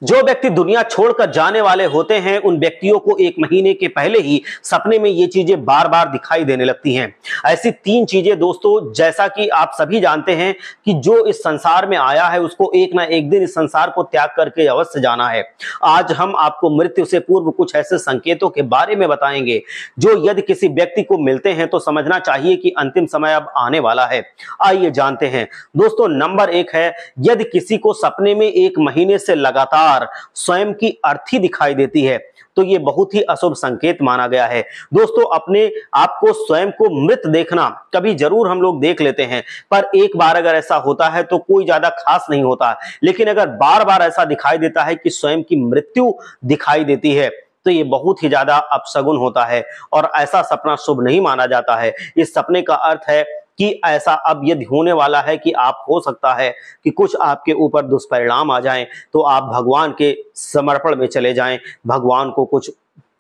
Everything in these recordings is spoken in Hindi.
जो व्यक्ति दुनिया छोड़कर जाने वाले होते हैं उन व्यक्तियों को 1 महीने के पहले ही सपने में ये चीजें बार बार दिखाई देने लगती हैं। ऐसी 3 चीजें दोस्तों, जैसा कि आप सभी जानते हैं कि जो इस संसार में आया है उसको एक ना एक दिन इस संसार को त्याग करके अवश्य जाना है। आज हम आपको मृत्यु से पूर्व कुछ ऐसे संकेतों के बारे में बताएंगे जो यदि किसी व्यक्ति को मिलते हैं तो समझना चाहिए कि अंतिम समय अब आने वाला है। आइए जानते हैं दोस्तों। नंबर 1 है, यदि किसी को सपने में 1 महीने से लगातार स्वयं की अर्थी दिखाई देती है तो यह बहुत ही अशुभ संकेत माना गया है। दोस्तों, अपने आप को स्वयं को मृत देखना कभी जरूर हम लोग देख लेते हैं, पर एक बार अगर ऐसा होता है तो कोई ज्यादा खास नहीं होता। लेकिन अगर बार बार ऐसा दिखाई देता है कि स्वयं की मृत्यु दिखाई देती है तो ये बहुत ही ज्यादा अपशगुन होता है और ऐसा सपना शुभ नहीं माना जाता है। इस सपने का अर्थ है कि ऐसा अब यदि होने वाला है कि आप हो सकता है कि कुछ आपके ऊपर दुष्परिणाम आ जाएं, तो आप भगवान के समर्पण में चले जाएं, भगवान को कुछ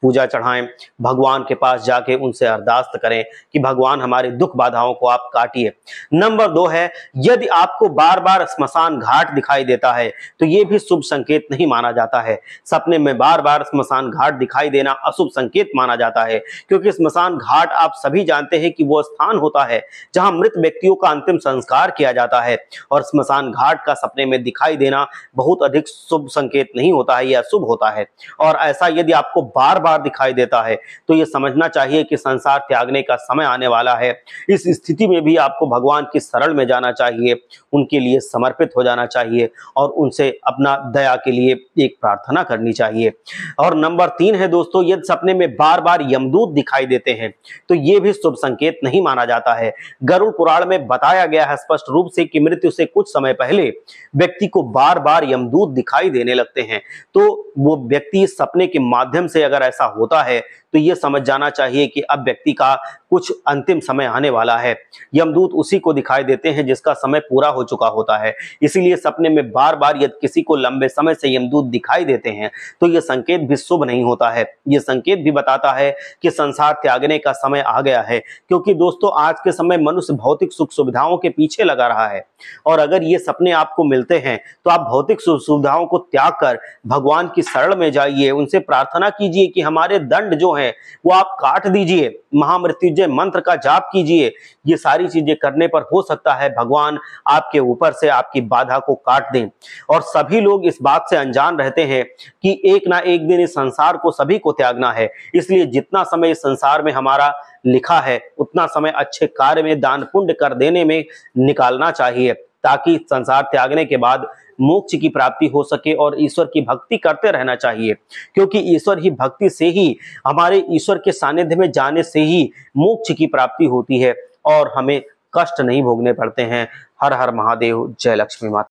पूजा चढ़ाएं, भगवान के पास जाके उनसे अरदास करें कि भगवान हमारी दुख बाधाओं को आप काटिए। नंबर 2 है, यदि आपको बार बार स्मशान घाट दिखाई देता है तो यह भी शुभ संकेत नहीं माना जाता है। सपने में बार बार स्मशान घाट दिखाई देना अशुभ संकेत माना जाता है, क्योंकि स्मशान घाट आप सभी जानते हैं कि वो स्थान होता है जहां मृत व्यक्तियों का अंतिम संस्कार किया जाता है, और स्मशान घाट का सपने में दिखाई देना बहुत अधिक शुभ संकेत नहीं होता है, यह अशुभ होता है। और ऐसा यदि आपको बार बार दिखाई देता है तो यह समझना चाहिए कि संसार त्यागने का समय आने वाला है। इस स्थिति में भी आपको भगवान की शरण में जाना चाहिए, उनके लिए समर्पित हो जाना चाहिए और उनसे अपना दया के लिए एक प्रार्थना करनी चाहिए। और नंबर 3 है दोस्तों, यदि सपने में बार बार यमदूत दिखाई देते हैं तो यह भी शुभ संकेत नहीं माना जाता है। गरुड़ पुराण में बताया गया है स्पष्ट रूप से कि मृत्यु से कुछ समय पहले व्यक्ति को बार बार यमदूत दिखाई देने लगते हैं, तो वो व्यक्ति सपने के माध्यम से अगर ऐसा होता है तो ये समझ जाना चाहिए कि अब व्यक्ति का कुछ अंतिम समय आने वाला है। यमदूत उसी को दिखाई देते हैं जिसका समय पूरा हो चुका होता है। इसीलिए सपने में बार बार यदि किसी को लंबे समय से यमदूत दिखाई देते हैं तो यह संकेत भी शुभ नहीं होता है। यह संकेत भी बताता है कि संसार त्यागने का समय आ गया है, क्योंकि दोस्तों आज के समय मनुष्य भौतिक सुख सुविधाओं के पीछे लगा रहा है, और अगर ये सपने आपको मिलते हैं तो आप भौतिक सुख सुविधाओं को त्याग कर भगवान की शरण में जाइए, उनसे प्रार्थना कीजिए कि हमारे दंड जो है वो आप काट दीजिए, महामृत्युंजय मंत्र का जाप कीजिए। ये सारी चीजें करने पर हो सकता है भगवान आपके ऊपर से आपकी बाधा को काट दें। और सभी लोग इस बात से अनजान रहते हैं कि एक ना एक दिन इस संसार को सभी को त्यागना है, इसलिए जितना समय इस संसार में हमारा लिखा है उतना समय अच्छे कार्य में, दान पुण्य कर देने में निकालना चाहिए, ताकि संसार त्यागने के बाद मोक्ष की प्राप्ति हो सके और ईश्वर की भक्ति करते रहना चाहिए, क्योंकि ईश्वर ही भक्ति से ही, हमारे ईश्वर के सानिध्य में जाने से ही मोक्ष की प्राप्ति होती है और हमें कष्ट नहीं भोगने पड़ते हैं। हर हर महादेव। जय लक्ष्मी माता।